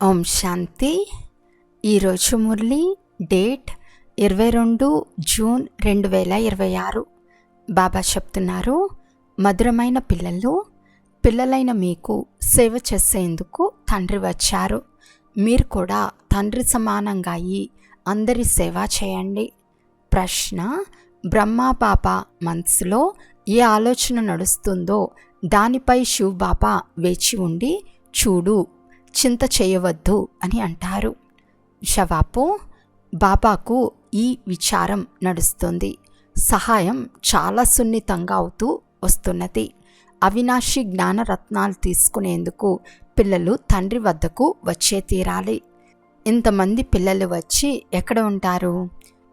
ఓం శాంతి. ఈరోజు Murali date 22 June 2026. బాబా చెప్తున్నారు, మధురమైన పిల్లలైన మీకు సేవ చేసేందుకు తండ్రి వచ్చారు. మీరు కూడా తండ్రి సమానంగా అయి అందరి సేవ చేయండి. ప్రశ్న: బ్రహ్మా బాబా మనసులో ఏ ఆలోచన నడుస్తుందో దానిపై శివ్ బాబా వేచి ఉండి చూడు, చింత చేయవద్దు అని అంటారు. జవాబు: బాబాకు ఈ విచారం నడుస్తుంది. సహాయం చాలా సున్నితంగా అవుతూ వస్తున్నది. అవినాశి జ్ఞానరత్నాలు తీసుకునేందుకు పిల్లలు తండ్రి వద్దకు వచ్చే తీరాలి. ఇంతమంది పిల్లలు వచ్చి ఎక్కడ ఉంటారు,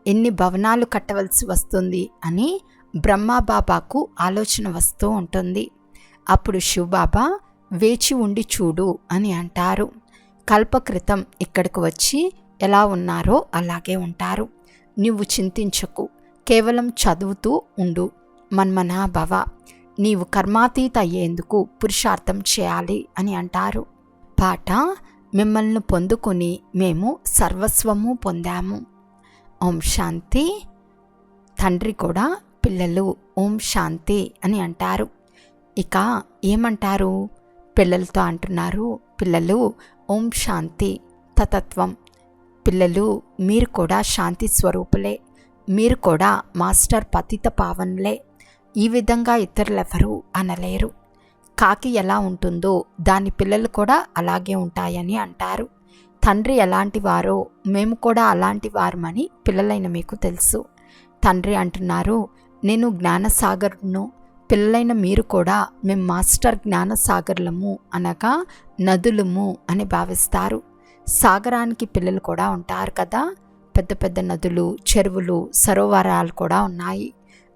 ఎన్ని భవనాలు కట్టవలసి వస్తుంది అని బ్రహ్మాబాబాకు ఆలోచన వస్తూ ఉంటుంది. అప్పుడు శివబాబా వేచి ఉండి చూడు అని అంటారు. కల్పకృతం ఇక్కడికి వచ్చి ఎలా ఉన్నారో అలాగే ఉంటారు. నీవు చింతించకు, కేవలం చదువుతూ ఉండు. మన్మనా భవ, నీవు కర్మాతీత అయ్యేందుకు పురుషార్థం చేయాలి అని అంటారు. పాట: మిమ్మల్ని పొందుకొని మేము సర్వస్వము పొందాము. ఓం శాంతి. తండ్రి కూడా పిల్లలు ఓం శాంతి అని అంటారు. ఇక ఏమంటారు? పిల్లలతో అంటున్నారు, పిల్లలు ఓం శాంతి తతత్వం. పిల్లలు మీరు కూడా శాంతి స్వరూపులే. మీరు కూడా మాస్టర్ పతిత పావనులే. ఈ విధంగా ఇతరులెవరూ అనలేరు. కాకి ఎలా ఉంటుందో దాని పిల్లలు కూడా అలాగే ఉంటాయని అంటారు. తండ్రి ఎలాంటి వారో మేము కూడా అలాంటి వారమని పిల్లలైన మీకు తెలుసు. తండ్రి అంటున్నారు, నేను జ్ఞానసాగర్ను. పిల్లలైన మీరు కూడా మేము మాస్టర్ జ్ఞానసాగర్లము అనగా నదులము అని భావిస్తారు. సాగరానికి పిల్లలు కూడా ఉంటారు కదా. పెద్ద పెద్ద నదులు, చెరువులు, సరోవరాలు కూడా ఉన్నాయి.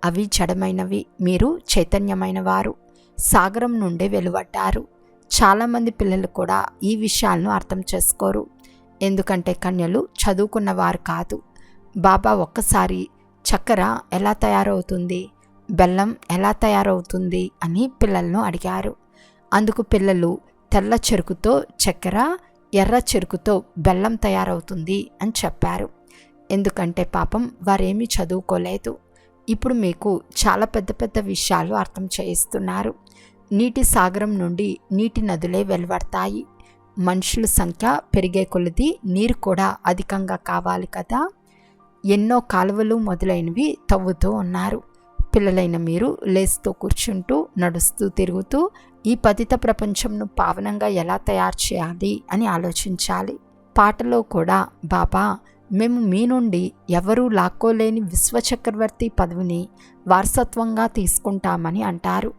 అవి జడమైనవి, మీరు చైతన్యమైన వారు. సాగరం నుండే వెలువడ్డారు. చాలామంది పిల్లలు కూడా ఈ విషయాలను అర్థం చేసుకోరు. ఎందుకంటే కన్యలు చదువుకున్నవారు కాదు. బాబా ఒక్కసారి చక్కెర ఎలా తయారవుతుంది, బెల్లం ఎలా తయారవుతుంది అని పిల్లలను అడిగారు. అందుకు పిల్లలు తెల్ల చెరుకుతో చక్కెర, ఎర్ర చెరుకుతో బెల్లం తయారవుతుంది అని చెప్పారు. ఎందుకంటే పాపం వారేమీ చదువుకోలేదు. ఇప్పుడు మీకు చాలా పెద్ద పెద్ద విషయాలు అర్థం చేయిస్తున్నారు. నీటి సాగరం నుండి నీటి నదులే వెలువడతాయి. మనుషుల సంఖ్య పెరిగే కొలది నీరు కూడా అధికంగా కావాలి కదా. ఎన్నో కాలువలు మొదలైనవి తవ్వుతూ ఉన్నారు. పిల్లలైన మీరు లేస్తూ కూర్చుంటూ నడుస్తూ తిరుగుతూ ఈ పతిత ప్రపంచంను పావనంగా ఎలా తయారు చేయాలి అని ఆలోచించాలి. పాటలో కూడా బాబా మేము మీ నుండి ఎవరూ లాక్కోలేని విశ్వచక్రవర్తి పదవిని వారసత్వంగా తీసుకుంటామని అంటారు.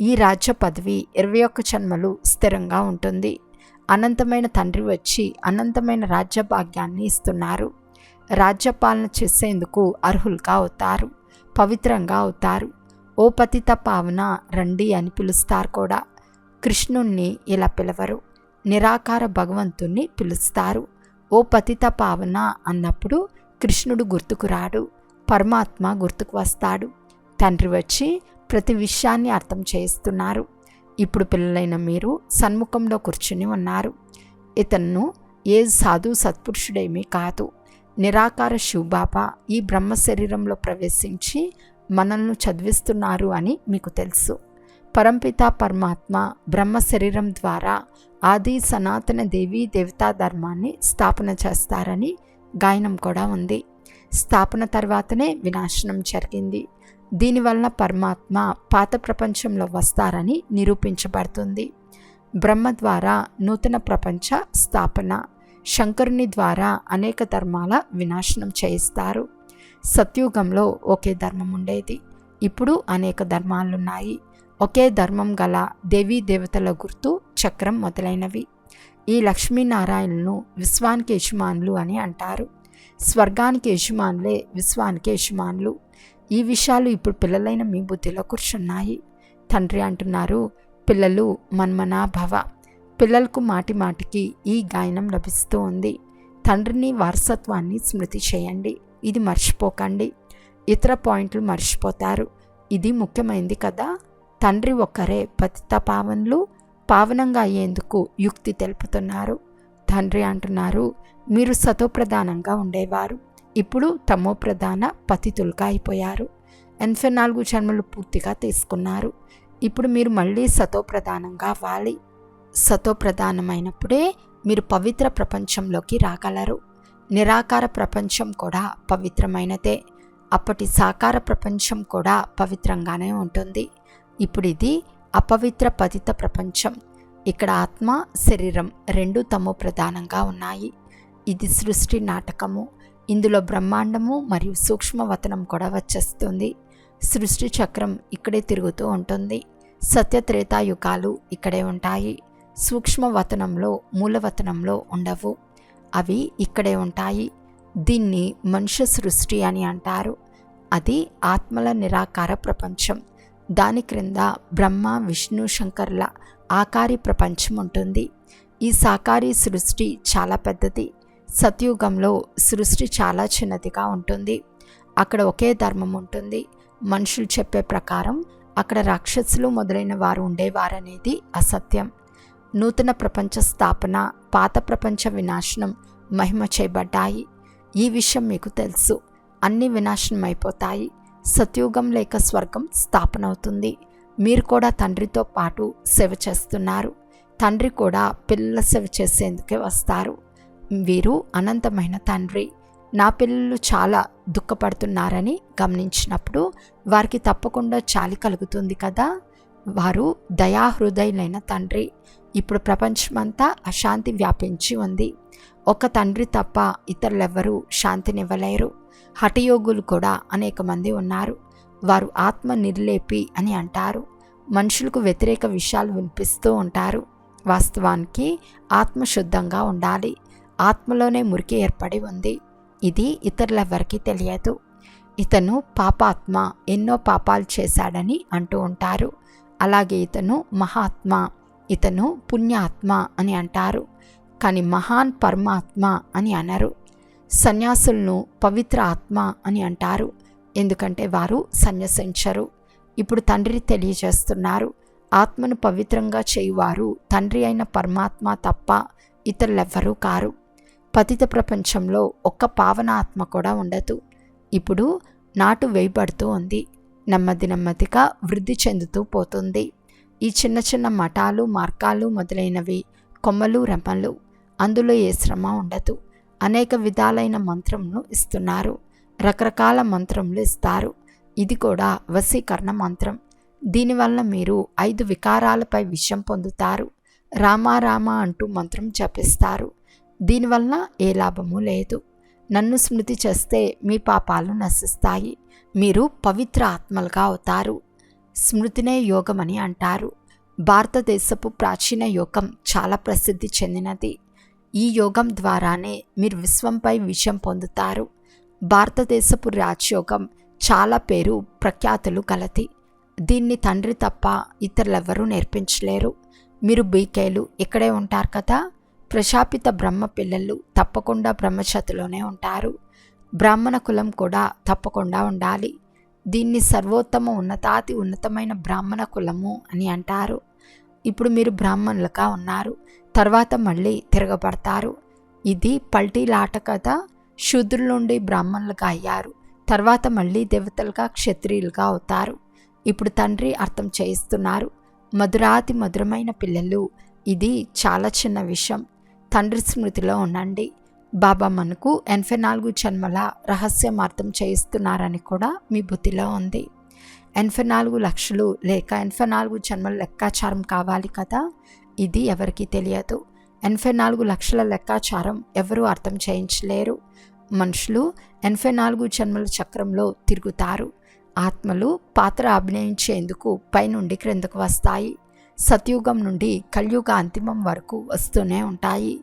ఈ రాజ్య పదవి 21 జన్మలు స్థిరంగా ఉంటుంది. అనంతమైన తండ్రి వచ్చి అనంతమైన రాజ్య భాగ్యాన్ని ఇస్తున్నారు. రాజ్యపాలన చేసేందుకు అర్హులుగా అవుతారు, పవిత్రంగా అవుతారు. ఓ పతిత పావన రండి అని పిలుస్తారు కూడా. కృష్ణుణ్ణి ఇలా పిలవరు, నిరాకార భగవంతుణ్ణి పిలుస్తారు. ఓ పతిత పావన అన్నప్పుడు కృష్ణుడు గుర్తుకు రాడు, పరమాత్మ గుర్తుకు వస్తాడు. తండ్రి వచ్చి ప్రతి విషయాన్ని అర్థం చేయిస్తున్నారు. ఇప్పుడు పిల్లలైన మీరు సన్ముఖంలో కూర్చుని ఉన్నారు. ఇతను ఏ సాధు సత్పురుషుడేమీ కాదు. నిరాకార శివబాబా ఈ బ్రహ్మ శరీరంలో ప్రవేశించి మనల్ని చదివిస్తున్నారు అని మీకు తెలుసు. పరంపిత పరమాత్మ బ్రహ్మ శరీరం ద్వారా ఆది సనాతన దేవీ దేవతా ధర్మాన్ని స్థాపన చేస్తారని గాయనం కూడా ఉంది. స్థాపన తర్వాతనే వినాశనం జరిగింది. దీనివల్ల పరమాత్మ పాత ప్రపంచంలో వస్తారని నిరూపించబడుతుంది. బ్రహ్మ ద్వారా నూతన ప్రపంచ స్థాపన, శంకరుని ద్వారా అనేక ధర్మాల వినాశనం చేయిస్తారు. సత్యుగంలో ఒకే ధర్మం ఉండేది, ఇప్పుడు అనేక ధర్మాలున్నాయి. ఒకే ధర్మం గల దేవీ దేవతల గుర్తు చక్రం మొదలైనవి. ఈ లక్ష్మీనారాయణులను విశ్వానికి యజమానులు అని అంటారు. స్వర్గానికి యజమానులే విశ్వానికి యజమానులు. ఈ విషయాలు ఇప్పుడు పిల్లలైన మీ బుద్ధిలో కూర్చున్నాయి. తండ్రి అంటున్నారు, పిల్లలు మన్మనా భవ. పిల్లలకు మాటి మాటికి ఈ గాయనం లభిస్తూ ఉంది. తండ్రిని వారసత్వాన్ని స్మృతి చేయండి, ఇది మర్చిపోకండి. ఇతర పాయింట్లు మర్చిపోతారు. ఇది ముఖ్యమైనది కదా. తండ్రి ఒక్కరే పతిత పావనులు, పావనంగా అయ్యేందుకు యుక్తి తెలుపుతున్నారు. తండ్రి అంటున్నారు, మీరు సతోప్రధానంగా ఉండేవారు, ఇప్పుడు తమో ప్రధాన పతితులుగా అయిపోయారు. 84 జన్మలు పూర్తిగా తీసుకున్నారు. ఇప్పుడు మీరు మళ్ళీ సతోప్రధానంగా అవ్వాలి. సతోప్రధానమైనప్పుడే మీరు పవిత్ర ప్రపంచంలోకి రాగలరు. నిరాకార ప్రపంచం కూడా పవిత్రమైనదే. అప్పటి సాకార ప్రపంచం కూడా పవిత్రంగానే ఉంటుంది. ఇప్పుడు ఇది అపవిత్ర పతిత ప్రపంచం. ఇక్కడ ఆత్మ, శరీరం రెండూ తమో ప్రధానంగా ఉన్నాయి. ఇది సృష్టి నాటకము. ఇందులో బ్రహ్మాండము మరియు సూక్ష్మవతనం కూడా వచ్చేస్తుంది. సృష్టి చక్రం ఇక్కడే తిరుగుతూ ఉంటుంది. సత్యత్రేతాయుగాలు ఇక్కడే ఉంటాయి. సూక్ష్మవతనంలో, మూలవతనంలో ఉండవు. అవి ఇక్కడే ఉంటాయి. దీన్ని మనుష్య సృష్టి అని అంటారు. అది ఆత్మల నిరాకార ప్రపంచం. దాని క్రింద బ్రహ్మ, విష్ణు, శంకర్ల ఆకారి ప్రపంచం ఉంటుంది. ఈ సాకారి సృష్టి చాలా పెద్దది. సత్యుగంలో సృష్టి చాలా చిన్నదిగా ఉంటుంది. అక్కడ ఒకే ధర్మం ఉంటుంది. మనుషులు చెప్పే ప్రకారం అక్కడ రాక్షసులు మొదలైన వారు ఉండేవారనేది అసత్యం. నూతన ప్రపంచ స్థాపన, పాత ప్రపంచ వినాశనం మహిమ చేయబడ్డాయి. ఈ విషయం మీకు తెలుసు. అన్నీ వినాశనం అయిపోతాయి. సత్యుగం లేక స్వర్గం స్థాపన అవుతుంది. మీరు కూడా తండ్రితో పాటు సేవ చేస్తున్నారు. తండ్రి కూడా పిల్లల సేవ చేసేందుకే వస్తారు. వీరు అనంతమైన తండ్రి. నా పిల్లలు చాలా దుఃఖపడుతున్నారని గమనించినప్పుడు వారికి తప్పకుండా చాలి కలుగుతుంది కదా. వారు దయాహృదయులైన తండ్రి. ఇప్పుడు ప్రపంచమంతా అశాంతి వ్యాపించి ఉంది. ఒక తండ్రి తప్ప ఇతరులెవ్వరూ శాంతినివ్వలేరు. హఠయోగులు కూడా అనేక మంది ఉన్నారు. వారు ఆత్మ నిర్లేపి అని అంటారు. మనుషులకు వ్యతిరేక విషయాలు వినిపిస్తూ ఉంటారు. వాస్తవానికి ఆత్మ శుద్ధంగా ఉండాలి. ఆత్మలోనే మురికి ఏర్పడి ఉంది. ఇది ఇతరులెవ్వరికీ తెలియదు. ఇతను పాపాత్మ, ఎన్నో పాపాలు చేశాడని అంటూ ఉంటారు. అలాగే ఇతను మహాత్మ, ఇతను పుణ్యాత్మ అని అంటారు. కానీ మహాన్ పరమాత్మ అని అనరు. సన్యాసులను పవిత్ర ఆత్మ అని అంటారు. ఎందుకంటే వారు సన్యసించరు. ఇప్పుడు తండ్రి తెలియజేస్తున్నారు, ఆత్మను పవిత్రంగా చేయువారు తండ్రి అయిన పరమాత్మ తప్ప ఇతరులెవ్వరూ కారు. పతిత ప్రపంచంలో ఒక్క పావన ఆత్మ కూడా ఉండదు. ఇప్పుడు నాటు వేయబడుతూ ఉంది. నెమ్మది నెమ్మదిగా వృద్ధి చెందుతూ పోతుంది. ఈ చిన్న చిన్న మఠాలు, మార్గాలు మొదలైనవి కొమ్మలు, రెమ్మలు. అందులో ఏ శ్రమ ఉండదు. అనేక విధాలైన మంత్రమును ఇస్తున్నారు. రకరకాల మంత్రములు ఇస్తారు. ఇది కూడా వశీకరణ మంత్రం. దీనివల్ల మీరు 5 వికారాలపై విషయం పొందుతారు. రామా రామ అంటూ మంత్రం జపిస్తారు. దీనివల్ల ఏ లాభము లేదు. నన్ను స్మృతి చేస్తే మీ పాపాలు నశిస్తాయి. మీరు పవిత్ర ఆత్మలుగా అవుతారు. స్మృతినే యోగమని అంటారు. భారతదేశపు ప్రాచీన యోగం చాలా ప్రసిద్ధి చెందినది. ఈ యోగం ద్వారానే మీరు విశ్వంపై విజయం పొందుతారు. భారతదేశపు రాజయోగం చాలా పేరు ప్రఖ్యాతులు గలది. దీన్ని తండ్రి తప్ప ఇతరులెవ్వరూ నేర్పించలేరు. మీరు బీకేలు ఇక్కడే ఉంటారు కదా. ప్రజాపిత బ్రహ్మ పిల్లలు తప్పకుండా బ్రహ్మచతిలోనే ఉంటారు. బ్రాహ్మణ కులం కూడా తప్పకుండా ఉండాలి. దీన్ని సర్వోత్తమ ఉన్నతాతి ఉన్నతమైన బ్రాహ్మణ కులము అని అంటారు. ఇప్పుడు మీరు బ్రాహ్మణులుగా ఉన్నారు. తర్వాత మళ్ళీ తిరగబడతారు. ఇది పల్టీలాట కదా. శూద్రుల నుండి బ్రాహ్మణులుగా అయ్యారు. తర్వాత మళ్ళీ దేవతలుగా, క్షత్రియులుగా అవుతారు. ఇప్పుడు తండ్రి అర్థం చేయిస్తున్నారు, మధురాతి మధురమైన పిల్లలు, ఇది చాలా చిన్న విషయం. తండ్రి స్మృతిలో ఉండండి. బాబా మనకు 84 జన్మల రహస్యం అర్థం చేయిస్తున్నారని కూడా మీ బుద్ధిలో ఉంది. 84 లక్షలు లేక 84 జన్మల లెక్కాచారం కావాలి కదా. ఇది ఎవరికీ తెలియదు. 84 లక్షల లెక్కాచారం ఎవరూ అర్థం చేయించలేరు. మనుషులు 84 జన్మల చక్రంలో తిరుగుతారు. ఆత్మలు పాత్ర అభినయించేందుకు పైనుండి క్రిందకు వస్తాయి. సత్యుగం నుండి కలియుగ అంతిమం వరకు వస్తూనే ఉంటాయి.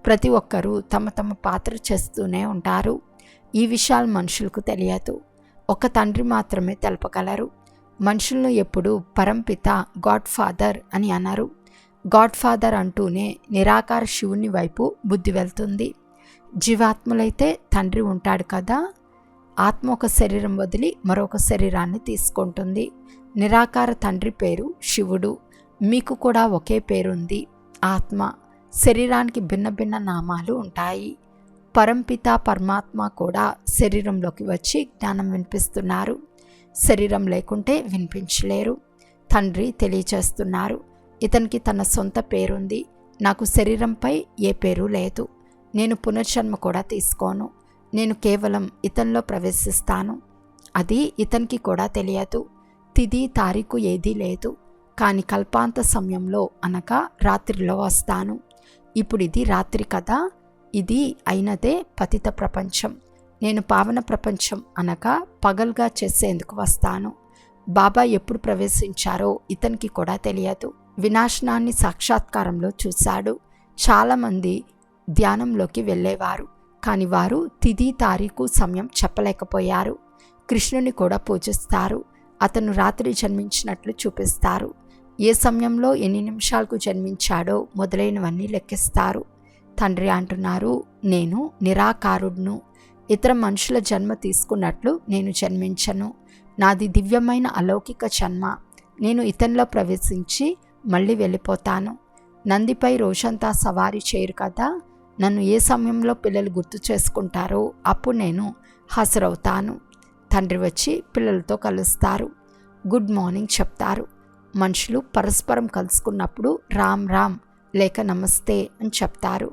ప్రతి ఒక్కరూ తమ తమ పాత్ర చేస్తూనే ఉంటారు. ఈ విషయాలు మనుషులకు తెలియదు. ఒక తండ్రి మాత్రమే తెలపగలరు. మనుషులను ఎప్పుడూ పరంపిత, గాడ్ ఫాదర్ అని అనరు. గాడ్ ఫాదర్ అంటూనే నిరాకార శివుని వైపు బుద్ధి వెళ్తుంది. జీవాత్మలైతే తండ్రి ఉంటాడు కదా. ఆత్మ ఒక శరీరం వదిలి మరొక శరీరాన్ని తీసుకుంటుంది. నిరాకార తండ్రి పేరు శివుడు. మీకు కూడా ఒకే పేరుంది, ఆత్మ. శరీరానికి భిన్న భిన్న నామాలు ఉంటాయి. పరంపిత పరమాత్మ కూడా శరీరంలోకి వచ్చి జ్ఞానం వినిపిస్తున్నారు. శరీరం లేకుంటే వినిపించలేరు. తండ్రి తెలియచేస్తున్నారు, ఇతనికి తన సొంత పేరుంది, నాకు శరీరంపై ఏ పేరు లేదు, నేను పునర్జన్మ కూడా తీసుకోను, నేను కేవలం ఇతనిలో ప్రవేశిస్తాను. అది ఇతనికి కూడా తెలియదు. తిథి తారీఖు ఏదీ లేదు, కానీ కల్పాంత సమయంలో అనగా రాత్రిలో వస్తాను. ఇప్పుడు ఇది రాత్రి కదా, ఇది అయినదే పతిత ప్రపంచం. నేను పావన ప్రపంచం అనగా పగలుగా చేసేందుకు వస్తాను. బాబా ఎప్పుడు ప్రవేశించారో ఇతనికి కూడా తెలియదు. వినాశనాన్ని సాక్షాత్కారంలో చూశాడు. చాలామంది ధ్యానంలోకి వెళ్ళేవారు, కానీ వారు తిథి తారీఖు సమయం చెప్పలేకపోయారు. కృష్ణుని కూడా పూజిస్తారు. అతను రాత్రి జన్మించినట్లు చూపిస్తారు. ఏ సమయంలో ఎన్ని నిమిషాలకు జన్మించాడో మొదలైనవన్నీ లెక్కిస్తారు. తండ్రి అంటున్నారు, నేను నిరాకారుడును. ఇతర మనుషుల జన్మ తీసుకున్నట్లు నేను జన్మించను. నాది దివ్యమైన అలౌకిక జన్మ. నేను ఇతనిలో ప్రవేశించి మళ్ళీ వెళ్ళిపోతాను. నందిపై రోజంతా సవారీ చేయరు కదా. నన్ను ఏ సమయంలో పిల్లలు గుర్తు చేసుకుంటారో అప్పుడు నేను హాజరవుతాను. తండ్రి వచ్చి పిల్లలతో కలుస్తారు, గుడ్ మార్నింగ్ చెప్తారు. మనుషులు పరస్పరం కలుసుకున్నప్పుడు రామ్ రామ్ లేక నమస్తే అని చెప్తారు.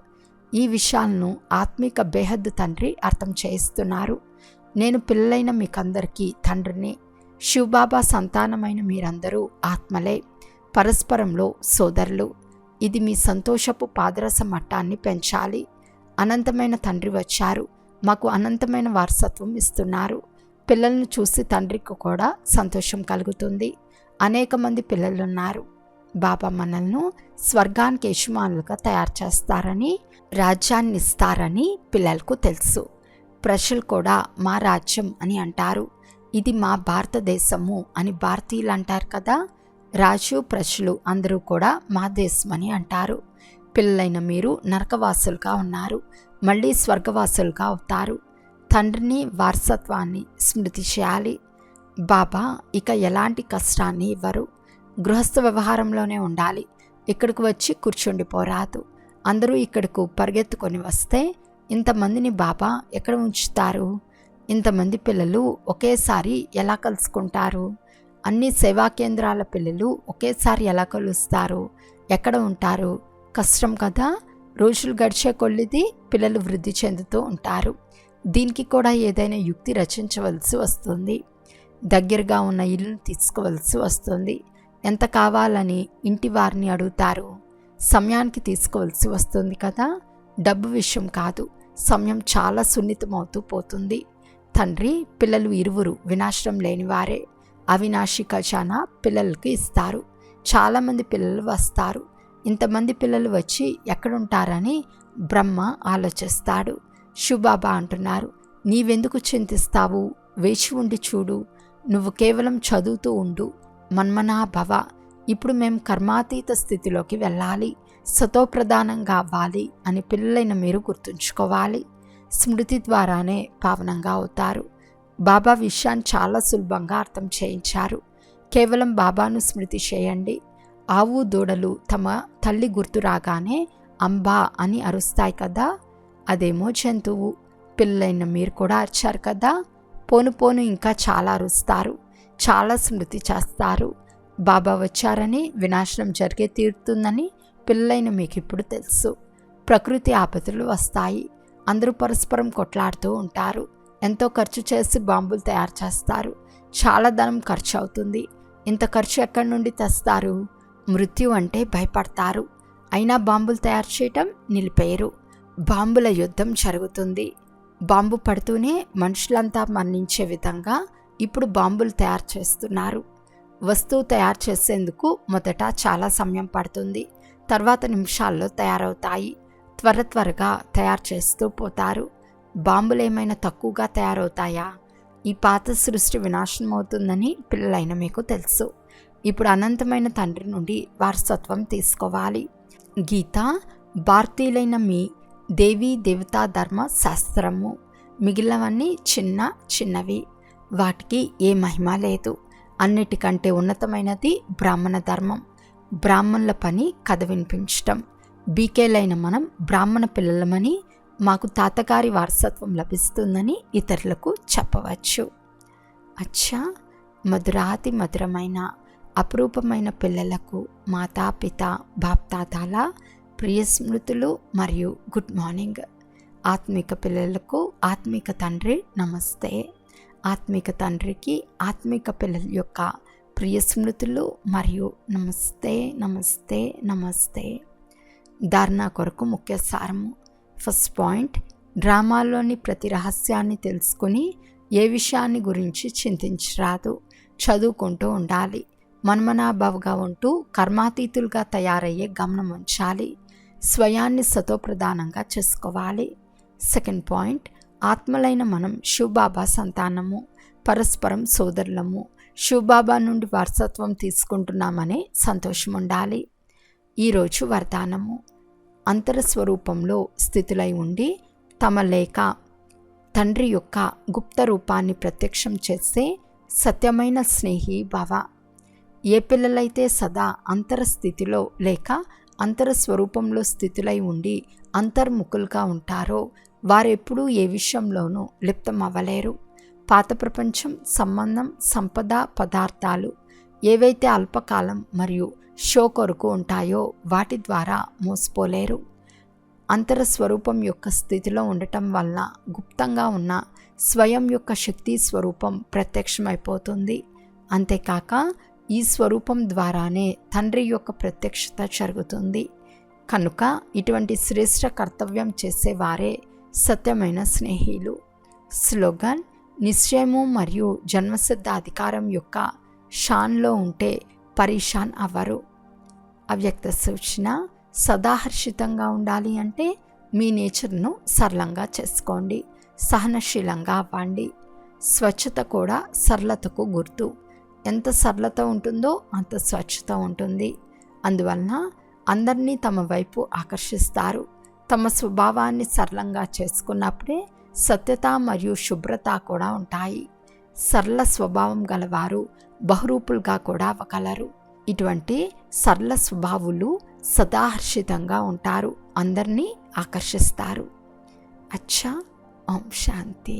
ఈ విషయాలను ఆత్మిక బేహద్దు తండ్రి అర్థం చేయిస్తున్నారు. నేను పిల్లలైన మీకందరికీ తండ్రిని. శివబాబా సంతానమైన మీరందరూ ఆత్మలే, పరస్పరంలో సోదరులు. ఇది మీ సంతోషపు పాదరస మట్టాన్ని పెంచాలి. అనంతమైన తండ్రి వచ్చారు, మాకు అనంతమైన వారసత్వం ఇస్తున్నారు. పిల్లలను చూసి తండ్రికి కూడా సంతోషం కలుగుతుంది. అనేక మంది పిల్లలున్నారు. బాబా మనల్ని స్వర్గానికి యజమానులుగా తయారు చేస్తారని, రాజ్యాన్ని ఇస్తారని పిల్లలకు తెలుసు. ప్రజలు కూడా మా రాజ్యం అని అంటారు. ఇది మా భారతదేశము అని భారతీయులు అంటారు కదా. రాజు ప్రజలు అందరూ కూడా మా దేశం అని అంటారు. పిల్లలైన మీరు నరకవాసులుగా ఉన్నారు, మళ్ళీ స్వర్గవాసులుగా అవుతారు. తండ్రిని వారసత్వాన్ని స్మృతి చేయాలి. బాబా ఇక ఎలాంటి కష్టాన్ని ఇవ్వరు. గృహస్థ వ్యవహారంలోనే ఉండాలి. ఇక్కడికి వచ్చి కూర్చుండిపోరాదు. అందరూ ఇక్కడకు పరిగెత్తుకొని వస్తే ఇంతమందిని బాబా ఎక్కడ ఉంచుతారు? ఇంతమంది పిల్లలు ఒకేసారి ఎలా కలుసుకుంటారు? అన్ని సేవా కేంద్రాల పిల్లలు ఒకేసారి ఎలా కలుస్తారు? ఎక్కడ ఉంటారు? కష్టం కదా. రోజులు గడిచే కొద్ది పిల్లలు వృద్ధి చెందుతూ ఉంటారు. దీనికి కూడా ఏదైనా యుక్తి రచించవలసి వస్తుంది. దగ్గరగా ఉన్న ఇల్లును తీసుకోవలసి వస్తుంది. ఎంత కావాలని ఇంటి వారిని అడుగుతారు. సమయానికి తీసుకోవలసి వస్తుంది కదా. డబ్బు విషయం కాదు, సమయం చాలా సున్నితమవుతూ పోతుంది. తండ్రి పిల్లలు ఇరువురు వినాశనం లేనివారే. అవినాశి ఖజానా పిల్లలకు ఇస్తారు. చాలామంది పిల్లలు వస్తారు. ఇంతమంది పిల్లలు వచ్చి ఎక్కడుంటారని బ్రహ్మ ఆలోచిస్తాడు. శివబాబా అంటున్నారు, నీవెందుకు చింతిస్తావు? వేచి ఉండి చూడు. నువ్వు కేవలం చదువుతూ ఉండు. మన్మనా భవ. ఇప్పుడు మేము కర్మాతీత స్థితిలోకి వెళ్ళాలి, సతోప్రధానంగా అవ్వాలి అని పిల్లలైన మీరు గుర్తుంచుకోవాలి. స్మృతి ద్వారానే పావనంగా అవుతారు. బాబా విషయాన్ని చాలా సులభంగా అర్థం చేయించారు. కేవలం బాబాను స్మృతి చేయండి. ఆవు దూడలు తమ తల్లి గుర్తు రాగానే అంబా అని అరుస్తాయి కదా. అదేమో జంతువు. పిల్లలైన మీరు కూడా అరిచారు కదా. పోను పోను ఇంకా చాలా అరుస్తారు, చాలా స్మృతి చేస్తారు. బాబా వచ్చారని వినాశనం జరిగే తీరుతుందని పిల్లలైన మీకు ఇప్పుడు తెలుసు. ప్రకృతి ఆపదలు వస్తాయి. అందరూ పరస్పరం కొట్లాడుతూ ఉంటారు. ఎంతో ఖర్చు చేసి బాంబులు తయారు చేస్తారు. చాలా ధనం ఖర్చు అవుతుంది. ఇంత ఖర్చు ఎక్కడి నుండి తెస్తారు? మృత్యు అంటే భయపడతారు, అయినా బాంబులు తయారు చేయటం నిలిపేయరు. బాంబుల యుద్ధం జరుగుతుంది. బాంబు పడుతూనే మనుషులంతా మరణించే విధంగా ఇప్పుడు బాంబులు తయారు చేస్తున్నారు. వస్తువు తయారు చేసేందుకు మొదట చాలా సమయం పడుతుంది, తర్వాత నిమిషాల్లో తయారవుతాయి. త్వరగా తయారు చేస్తూ పోతారు. బాంబులు ఏమైనా తక్కువగా తయారవుతాయా? ఈ పాత సృష్టి వినాశనం అవుతుందని పిల్లలైన మీకు తెలుసు. ఇప్పుడు అనంతమైన తండ్రి నుండి వారసత్వం తీసుకోవాలి. గీత భారతీయులైన మీ దేవీ దేవతా ధర్మ శాస్త్రము. మిగిలినవన్నీ చిన్న చిన్నవి, వాటికి ఏ మహిమ లేదు. అన్నిటికంటే ఉన్నతమైనది బ్రాహ్మణ ధర్మం. బ్రాహ్మణుల పని కథ వినిపించటం. బీకేలైన మనం బ్రాహ్మణ పిల్లలమని, మాకు తాతగారి వారసత్వం లభిస్తుందని ఇతరులకు చెప్పవచ్చు. అచ్చా, మధురాతి మధురమైన అపురూపమైన పిల్లలకు మాతాపిత బాప్తాతాల ప్రియ స్మృతులు మరియు గుడ్ మార్నింగ్. ఆత్మిక పిల్లలకు ఆత్మిక తండ్రి నమస్తే. ఆత్మిక తండ్రికి ఆత్మిక పిల్లల యొక్క ప్రియ స్మృతులు మరియు నమస్తే నమస్తే నమస్తే. ధారణ కొరకు ముఖ్య సారము. ఫస్ట్ పాయింట్, డ్రామాలోని ప్రతి రహస్యాన్ని తెలుసుకుని ఏ విషయాన్ని గురించి చింతించరాదు, చదువుకుంటూ ఉండాలి. మన్మనాభావుగా ఉంటూ కర్మాతీతులుగా తయారయ్యే గమనం ఉంచాలి. స్వయాన్ని సతోప్రధానంగా చేసుకోవాలి. సెకండ్ పాయింట్, ఆత్మలైన మనం శివబాబా సంతానము, పరస్పరం సోదరులము, శివబాబా నుండి వారసత్వం తీసుకుంటున్నామనే సంతోషం ఉండాలి. ఈరోజు వరదానము. అంతరస్వరూపంలో స్థితులై ఉండి తమ లేక తండ్రి యొక్క గుప్త రూపాన్ని ప్రత్యక్షం చేసే సత్యమైన స్నేహి భవ. ఏ పిల్లలైతే సదా అంతరస్థితిలో లేక అంతరస్వరూపంలో స్థితులై ఉండి అంతర్ముఖులుగా ఉంటారో వారెప్పుడూ ఏ విషయంలోనూ లిప్తం అవ్వలేరు. పాత ప్రపంచం, సంబంధం, సంపద, పదార్థాలు ఏవైతే అల్పకాలం మరియు షో కొరకు ఉంటాయో వాటి ద్వారా మోసపోలేరు. అంతరస్వరూపం యొక్క స్థితిలో ఉండటం వలన గుప్తంగా ఉన్న స్వయం యొక్క శక్తి స్వరూపం ప్రత్యక్షమైపోతుంది. అంతేకాక ఈ స్వరూపం ద్వారానే తండ్రి యొక్క ప్రత్యక్షత జరుగుతుంది. కనుక ఇటువంటి శ్రేష్ఠ కర్తవ్యం చేసేవారే సత్యమైన స్నేహిలు. స్లోగన్: నిశ్చయము మరియు జన్మసిద్ధ అధికారం యొక్క షాన్లో ఉంటే పరేషాన్ అవ్వరు. అవ్యక్త సూచన: సదాహర్షితంగా ఉండాలి అంటే మీ నేచర్ను సరళంగా చేసుకోండి, సహనశీలంగా అవ్వండి. స్వచ్ఛత కూడా సరళతకు గుర్తు. ఎంత సరళత ఉంటుందో అంత స్వచ్ఛత ఉంటుంది. అందువలన అందరినీ తమ వైపు ఆకర్షిస్తారు. తమ స్వభావాన్ని సరళంగా చేసుకున్నప్పుడే సత్యత మరియు శుభ్రత కూడా ఉంటాయి. సరళ స్వభావం గలవారు బహురూపులుగా కూడా అవ్వగలరు. ఇటువంటి సరళ స్వభావులు సదాహర్షితంగా ఉంటారు, అందరినీ ఆకర్షిస్తారు. అచ్చా, ఓం శాంతి.